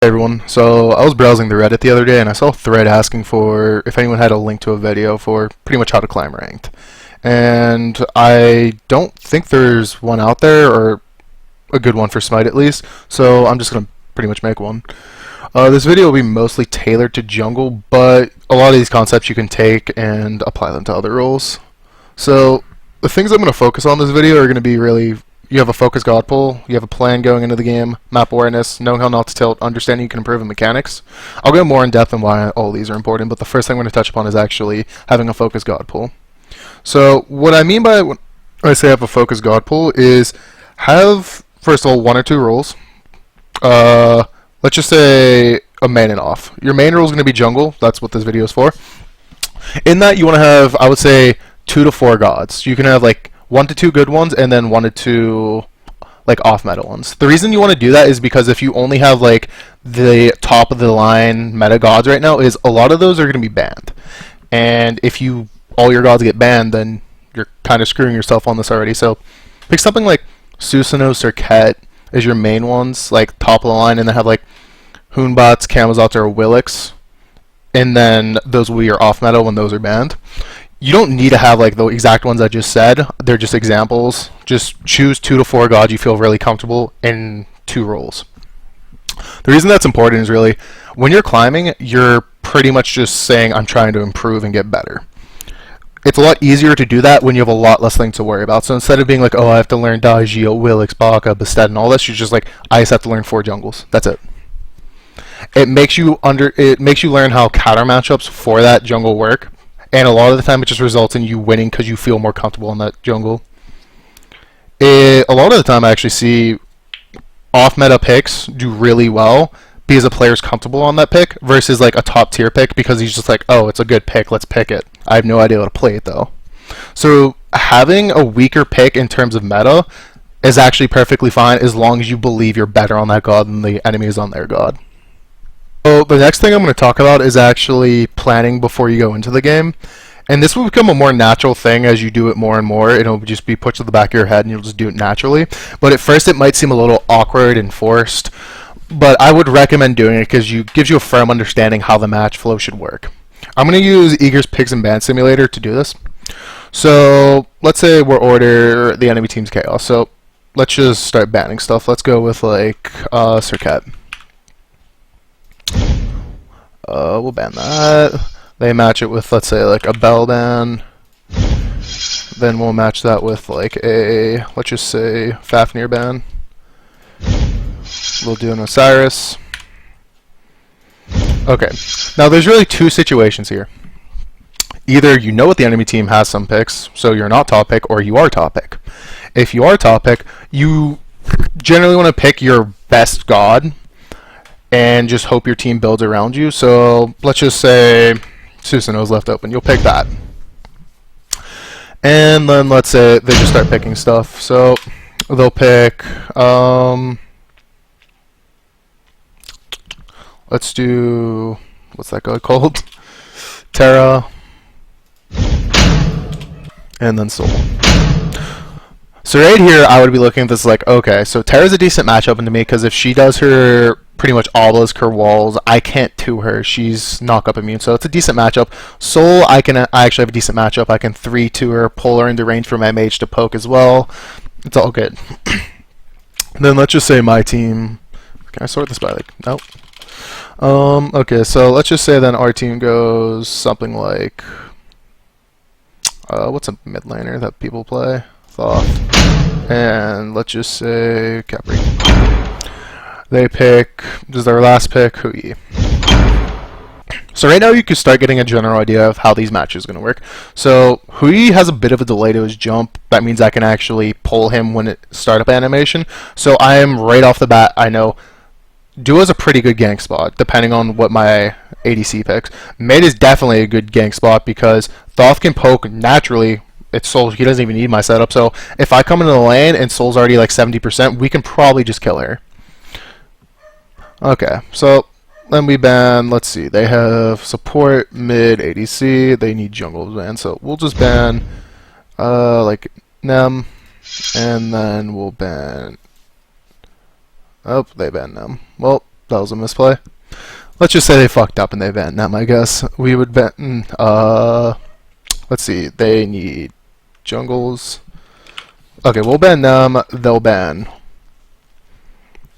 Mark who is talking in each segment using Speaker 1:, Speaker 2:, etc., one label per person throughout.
Speaker 1: Hey everyone, so I was browsing the Reddit the other day and I saw a thread asking for if anyone had a link to a video for pretty much how to climb ranked. And I don't think there's one out there, or a good one for Smite at least, so I'm just going to pretty much make one. This video will be mostly tailored to jungle, but a lot of these concepts you can take and apply them to other roles. So the things I'm going to focus on in this video are going to be really: you have a focus god pull, you have a plan going into the game, map awareness, knowing how not to tilt, understanding you can improve in mechanics. I'll go more in depth on why all these are important, but the first thing I'm going to touch upon is actually having a focus god pull. So what I mean by when I say have a focus god pull is have, first of all, one or two roles. Let's just say a main and off. Your main role is going to be jungle. That's what this video is for. In that, you want to have, I would say, 2 to 4 gods. You can have like 1 to 2 good ones and then 1 to 2 like off meta ones. The reason you want to do that is because if you only have like the top of the line meta gods right now, is a lot of those are going to be banned. And if all your gods get banned, then you're kind of screwing yourself on this already. So pick something like Susanoo, Serket as your main ones, like top of the line, and then have like Hoonbots, Camelzots, or Willix, and then those will be your off meta when those are banned. You don't need to have like the exact ones I just said. They're just examples. Just choose 2 to 4 gods you feel really comfortable in 2 roles. The reason that's important is really when you're climbing, you're pretty much just saying, I'm trying to improve and get better. It's a lot easier to do that when you have a lot less things to worry about. So instead of being like, oh, I have to learn Daijio, Willix, Baka, Bastet, and all this, you're just like, I just have to learn 4 jungles. That's it. It makes you learn how counter matchups for that jungle work. And a lot of the time it just results in you winning because you feel more comfortable in that jungle. A lot of the time I actually see off-meta picks do really well because a player's comfortable on that pick versus like a top-tier pick because he's just like, oh, it's a good pick, let's pick it. I have no idea how to play it though. So having a weaker pick in terms of meta is actually perfectly fine as long as you believe you're better on that god than the enemy is on their god. So the next thing I'm going to talk about is actually planning before you go into the game. And this will become a more natural thing as you do it more and more. It'll just be put to the back of your head and you'll just do it naturally. But at first it might seem a little awkward and forced. But I would recommend doing it because it gives you a firm understanding how the match flow should work. I'm going to use Eager's Pigs and Ban Simulator to do this. So let's say we're order the enemy team's chaos. So let's just start banning stuff. Let's go with like Serket. We'll ban that. They match it with, let's say, like a Bell ban. Then we'll match that with like a, let's just say, Fafnir ban. We'll do an Osiris. Okay, now there's really 2 situations here. Either you know what the enemy team has some picks, so you're not top pick, or you are top pick. If you are top pick, you generally want to pick your best god and just hope your team builds around you. So let's just say Susanoo's left open. You'll pick that. And then let's say they just start picking stuff. So they'll pick, let's do, what's that god called? Terra. And then Soul. So right here, I would be looking at this like, okay, so Terra's a decent matchup into me because if she does her pretty much obelisk walls, I can't 2 her. She's knock-up immune, so it's a decent matchup. Soul, I actually have a decent matchup. I can 3-2 her, pull her into range for my mage to poke as well. It's all good. Then let's just say my team. Can I sort this by like? Nope. Okay, so let's just say then our team goes something like, what's a mid laner that people play? Thoth. And let's just say Capri. They pick, this is their last pick, Hui. So right now you can start getting a general idea of how these matches are going to work. So Hui has a bit of a delay to his jump. That means I can actually pull him when it startup animation. So I am right off the bat, I know Duo is a pretty good gank spot, depending on what my ADC picks. Mid is definitely a good gank spot because Thoth can poke naturally. It's Soul, he doesn't even need my setup. So if I come into the lane and Soul's already like 70%, we can probably just kill her. Okay, so then we ban, let's see, they have support, mid, ADC, they need jungle ban, so we'll just ban like Nem, and then we'll ban, oh, they banned Nem. Well, that was a misplay. Let's just say they fucked up and they ban them, I guess. We would ban, let's see, they need jungles. Okay, we'll ban them, they'll ban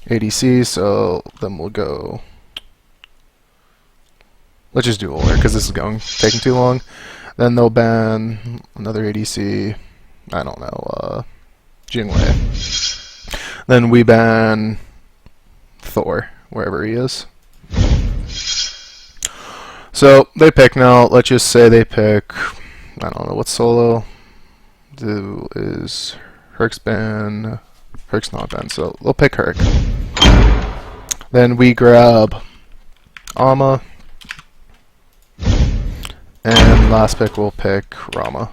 Speaker 1: ADC, so then we'll go, let's just do Uller, because this is taking too long. Then they'll ban another ADC, I don't know, Jingwei. Then we ban Thor, wherever he is. So they pick now. Let's just say they pick, I don't know what solo is Herc's ban. Herc's not ban, so they'll pick Herc. Then we grab Ama, and last pick we'll pick Rama.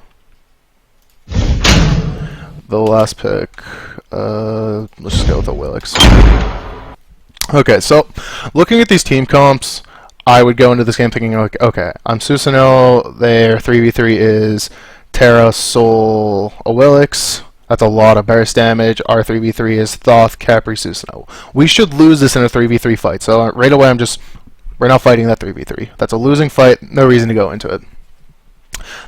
Speaker 1: The last pick, let's just go with the Willix. Okay, so looking at these team comps, I would go into this game thinking, like, okay, I'm Susanoo, their 3v3 is Terra, Sol, Willix. That's a lot of burst damage. Our 3v3 is Thoth, Capri, Susanoo. We should lose this in a 3v3 fight, so right away we're not fighting that 3v3. That's a losing fight, no reason to go into it.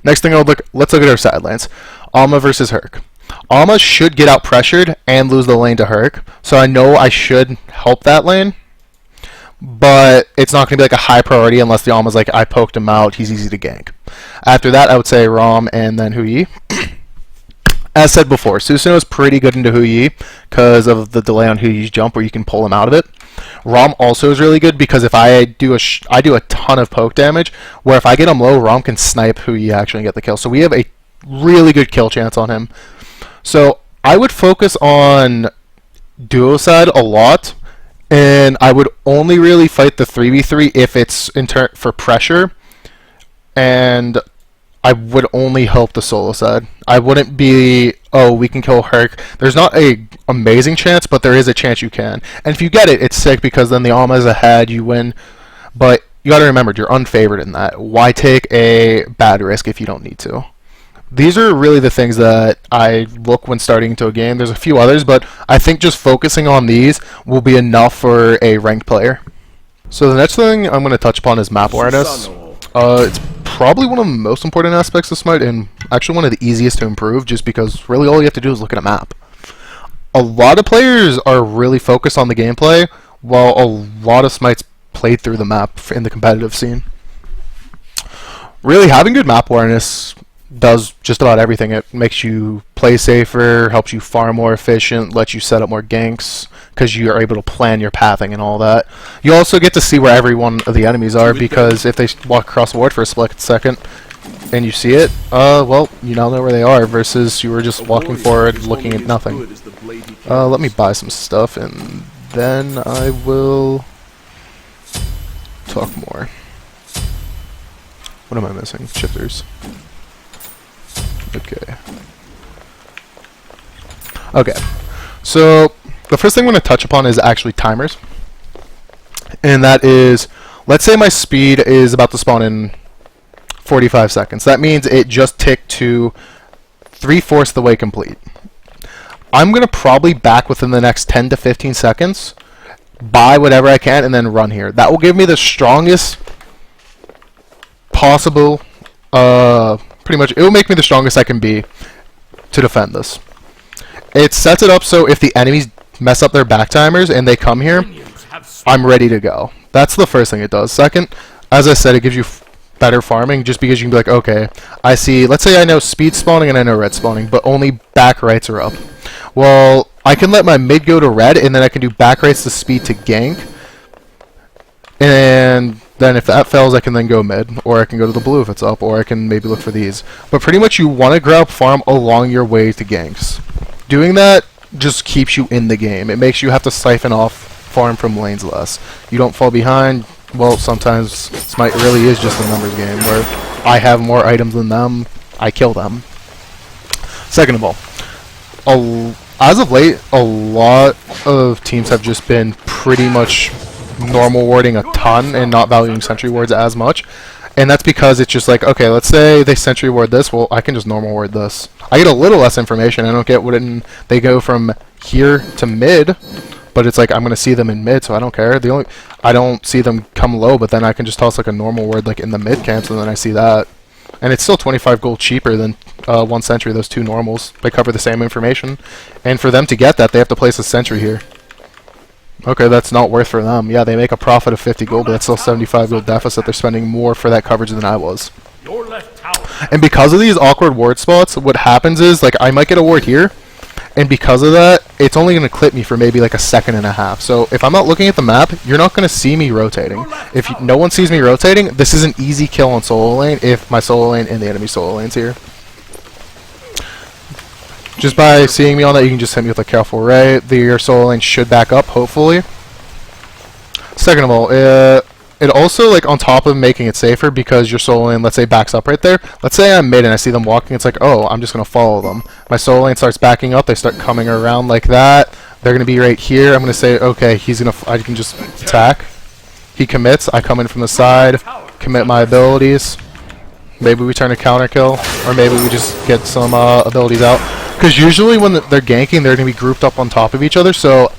Speaker 1: Next thing let's look at our side lanes. Alma versus Herc. Alma should get out pressured and lose the lane to Herc, so I know I should help that lane, but it's not going to be like a high priority unless the Alma's like, I poked him out, he's easy to gank. After that, I would say Rom and then Hu Yi. As said before, Susanoo is pretty good into Hu Yi because of the delay on Hu Yi's jump where you can pull him out of it. Rom also is really good because if I do a ton of poke damage, where if I get him low, Rom can snipe Hu Yi actually and get the kill. So we have a really good kill chance on him. So I would focus on duo side a lot, and I would only really fight the 3v3 if it's for pressure, and I would only help the solo side. I wouldn't be, oh, we can kill Herc. There's not a amazing chance, but there is a chance you can. And if you get it, it's sick because then the Alma is ahead, you win. But you gotta remember, you're unfavored in that. Why take a bad risk if you don't need to? These are really the things that I look when starting into a game. There's a few others, but I think just focusing on these will be enough for a ranked player. So the next thing I'm going to touch upon is map awareness. It's probably one of the most important aspects of Smite, and actually one of the easiest to improve, just because really all you have to do is look at a map. A lot of players are really focused on the gameplay, while a lot of Smites played through the map in the competitive scene. Really, having good map awareness does just about everything. It makes you play safer, helps you farm more efficient, lets you set up more ganks, because you are able to plan your pathing and all that. You also get to see where every one of the enemies are, because if they walk across the board for a split second and you see it, well, you now know where they are, versus you were just walking forward looking at nothing. Let me buy some stuff, and then I will talk more. What am I missing? Shifters. Okay, so the first thing I'm going to touch upon is actually timers, and that is, let's say my speed is about to spawn in 45 seconds. That means it just ticked to 3/4 the way complete. I'm going to probably back within the next 10 to 15 seconds, buy whatever I can, and then run here. That will give me the strongest possible, pretty much, it will make me the strongest I can be to defend this. It sets it up so if the enemies mess up their back timers and they come here, I'm ready to go. That's the first thing it does. Second, as I said, it gives you better farming, just because you can be like, okay, I see, let's say I know speed spawning and I know red spawning, but only back rights are up. Well, I can let my mid go to red, and then I can do back rights to speed to gank, and then if that fails, I can then go mid, or I can go to the blue if it's up, or I can maybe look for these. But pretty much you want to grab farm along your way to ganks. Doing that just keeps you in the game. It makes you have to siphon off farm from lanes less. You don't fall behind. Well, sometimes Smite really is just a numbers game, where I have more items than them, I kill them. Second of all, as of late, a lot of teams have just been pretty much normal warding a ton and not valuing sentry wards as much, and that's because it's just like, okay, let's say they sentry ward this, well, I can just normal ward this. I get a little less information. I don't get when they go from here to mid, but it's like I'm gonna see them in mid, so I don't care. I don't see them come low, but then I can just toss like a normal word like in the mid camps, and then I see that, and it's still 25 gold cheaper than 1 sentry. Those two normals, they cover the same information, and for them to get that, they have to place a sentry here. Okay, that's not worth for them. Yeah, they make a profit of 50 gold, but that's still 75 gold deficit. They're spending more for that coverage than I was. And because of these awkward ward spots, what happens is, like, I might get a ward here, and because of that, it's only going to clip me for maybe like a second and a half. So if I'm not looking at the map, you're not going to see me rotating. If no one sees me rotating, this is an easy kill on solo lane if my solo lane and the enemy solo lane's here. Just by seeing me on that, you can just hit me with a careful ray. Your solo lane should back up, hopefully. Second of all, it also, like, on top of making it safer, because your solo lane, let's say, backs up right there. Let's say I'm mid and I see them walking. It's like, oh, I'm just going to follow them. My solo lane starts backing up. They start coming around like that. They're going to be right here. I'm going to say, okay, I can just attack. He commits. I come in from the side, commit my abilities. Maybe we turn a counter kill, or maybe we just get some abilities out. Because usually when they're ganking, they're going to be grouped up on top of each other, so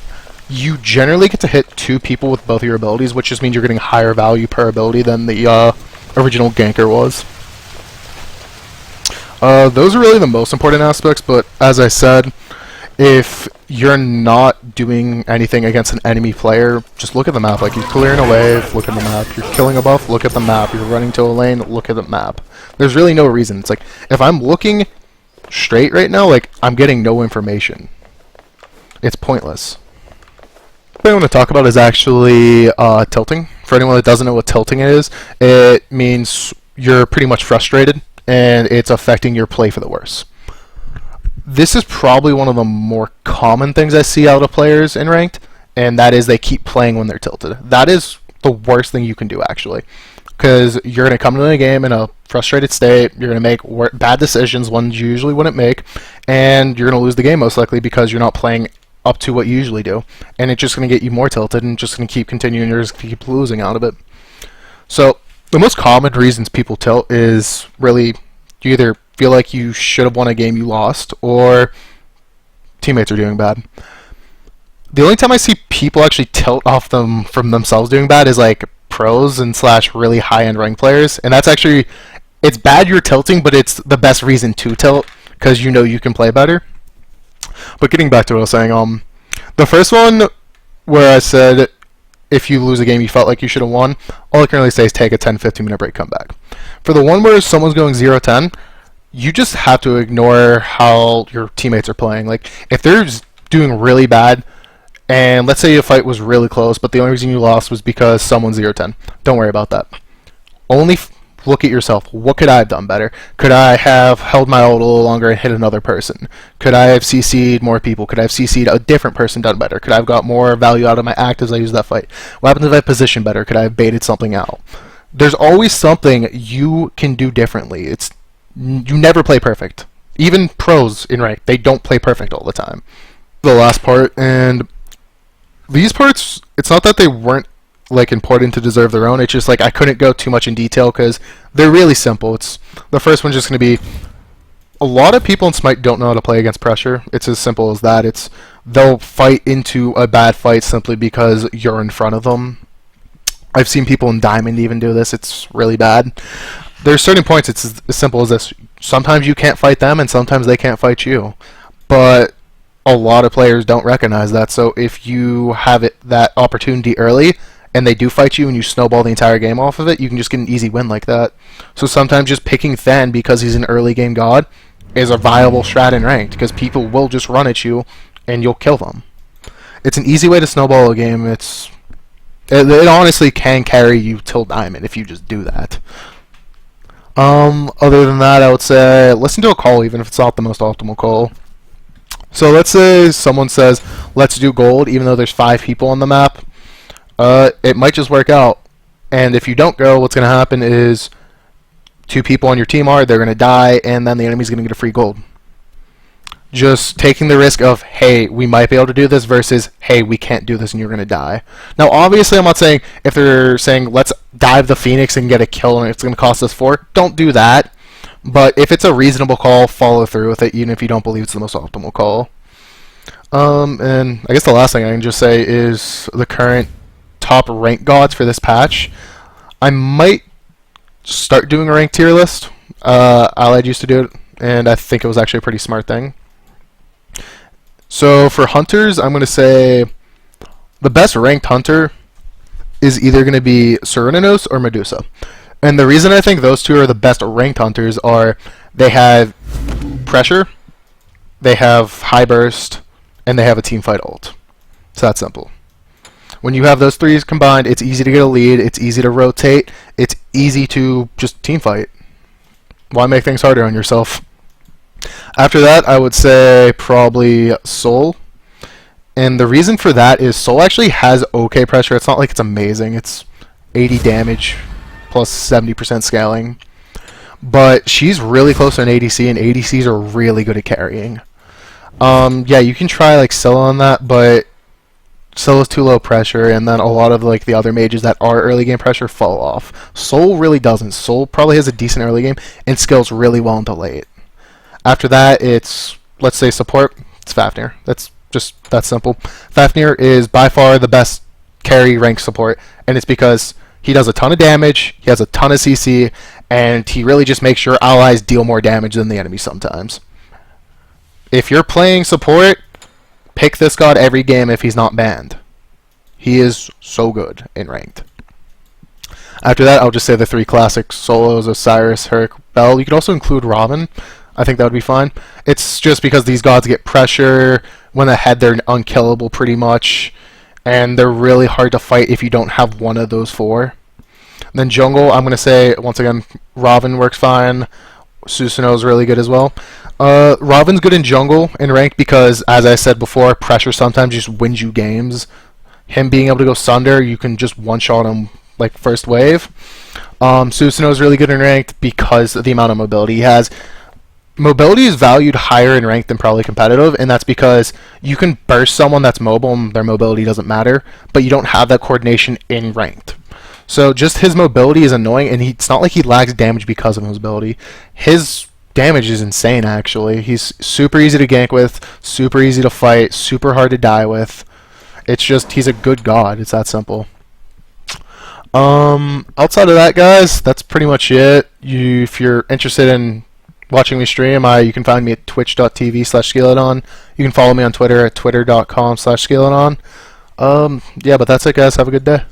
Speaker 1: you generally get to hit 2 people with both of your abilities, which just means you're getting higher value per ability than the original ganker was. Those are really the most important aspects, but as I said, if you're not doing anything against an enemy player, just look at the map. Like, you're clearing a wave, look at the map. You're killing a buff, look at the map. You're running to a lane, look at the map. There's really no reason. It's like, if I'm looking straight right now, like, I'm getting no information. It's pointless. What I want to talk about is actually tilting. For anyone that doesn't know what tilting is, it means you're pretty much frustrated and it's affecting your play for the worse. This is probably one of the more common things I see out of players in ranked, and that is they keep playing when they're tilted. That is the worst thing you can do, actually, because you're going to come into the game in a frustrated state, you're going to make bad decisions, ones you usually wouldn't make, and you're going to lose the game most likely because you're not playing up to what you usually do, and it's just going to get you more tilted and just going to keep continuing, you're just going to keep losing out of it. So the most common reasons people tilt is really you either feel like you should have won a game you lost, or teammates are doing bad. The only time I see people actually tilt off them from themselves doing bad is like pros and / really high-end ranked players, and that's actually, it's bad you're tilting, but it's the best reason to tilt because you know you can play better. But getting back to what I was saying, the first one where I said if you lose a game you felt like you should have won, all I can really say is take a 10-15 minute break, come back. For the one where someone's going 0-10, you just have to ignore how your teammates are playing. Like, if they're doing really bad, and let's say your fight was really close, but the only reason you lost was because someone's 0-10, don't worry about that. Only look at yourself. What could I have done better? Could I have held my ult a little longer and hit another person? Could I have CC'd more people? Could I have CC'd a different person, done better? Could I have got more value out of my act as I used that fight? What happened if I positioned better? Could I have baited something out? There's always something you can do differently. You never play perfect. Even pros in rank, they don't play perfect all the time. The last part, and these parts, it's not that they weren't like important to deserve their own, it's just like I couldn't go too much in detail because they're really simple. It's the first one's just going to be, a lot of people in Smite don't know how to play against pressure. It's as simple as that. They'll fight into a bad fight simply because you're in front of them. I've seen people in Diamond even do this. It's really bad. There's certain points it's as simple as this. Sometimes you can't fight them and sometimes they can't fight you, but a lot of players don't recognize that. So if you have that opportunity early and they do fight you and you snowball the entire game off of it, you can just get an easy win like that. So sometimes just picking Than because he's an early game god is a viable strat in ranked, because people will just run at you and you'll kill them. It's an easy way to snowball a game. It honestly can carry you till Diamond if you just do that. Other than that, I would say listen to a call even if it's not the most optimal call. So let's say someone says, let's do gold, even though there's 5 people on the map. It might just work out. And if you don't go, what's going to happen is 2 people on your team they're going to die, and then the enemy's going to get a free gold. Just taking the risk of, hey, we might be able to do this, versus, hey, we can't do this and you're going to die. Now, obviously, I'm not saying if they're saying, let's dive the Phoenix and get a kill and it's going to cost us 4, don't do that. But if it's a reasonable call, follow through with it, even if you don't believe it's the most optimal call. And I guess the last thing I can just say is the current top rank gods for this patch. I might start doing a rank tier list. Allied used to do it, and I think it was actually a pretty smart thing. So for hunters, I'm going to say the best ranked hunter is either going to be Cernunnos or Medusa. And the reason I think those two are the best ranked hunters are they have pressure, they have high burst, and they have a team fight ult. It's that simple. When you have those three combined, it's easy to get a lead, it's easy to rotate, it's easy to just team fight. Why make things harder on yourself? After that, I would say probably Soul. And the reason for that is Soul actually has okay pressure. It's not like it's amazing. It's 80 damage plus 70% scaling. But she's really close to an ADC, and ADCs are really good at carrying. Yeah, you can try like Scylla on that, but Scylla's too low pressure, and then a lot of like the other mages that are early game pressure fall off. Soul really doesn't. Soul probably has a decent early game and scales really well into late. After that, it's, let's say, support. It's Fafnir. That's just that simple. Fafnir is by far the best carry rank support, and it's because he does a ton of damage, he has a ton of CC, and he really just makes sure allies deal more damage than the enemy sometimes. If you're playing support, pick this god every game if he's not banned. He is so good in ranked. After that, I'll just say the three classic solos: Osiris, Herc, Bell. You could also include Robin. I think that would be fine. It's just because these gods get pressure. When ahead, they're unkillable pretty much. And they're really hard to fight if you don't have one of those four. Then jungle, I'm going to say, once again, Robin works fine. Susanoo is really good as well. Robin's good in jungle in rank because, as I said before, pressure sometimes just wins you games. Him being able to go Sunder, you can just one-shot him like first wave. Susanoo is really good in ranked because of the amount of mobility he has. Mobility is valued higher in ranked than probably competitive, and that's because you can burst someone that's mobile and their mobility doesn't matter, but you don't have that coordination in ranked. So just his mobility is annoying, and it's not like he lacks damage because of his mobility. His damage is insane, actually. He's super easy to gank with, super easy to fight, super hard to die with. It's just, he's a good god. It's that simple. Outside of that, guys, that's pretty much it. If you're interested in watching me stream, you can find me at twitch.tv/Skeledon. You can follow me on Twitter at twitter.com/Skeledon. Yeah, but that's it, guys. Have a good day.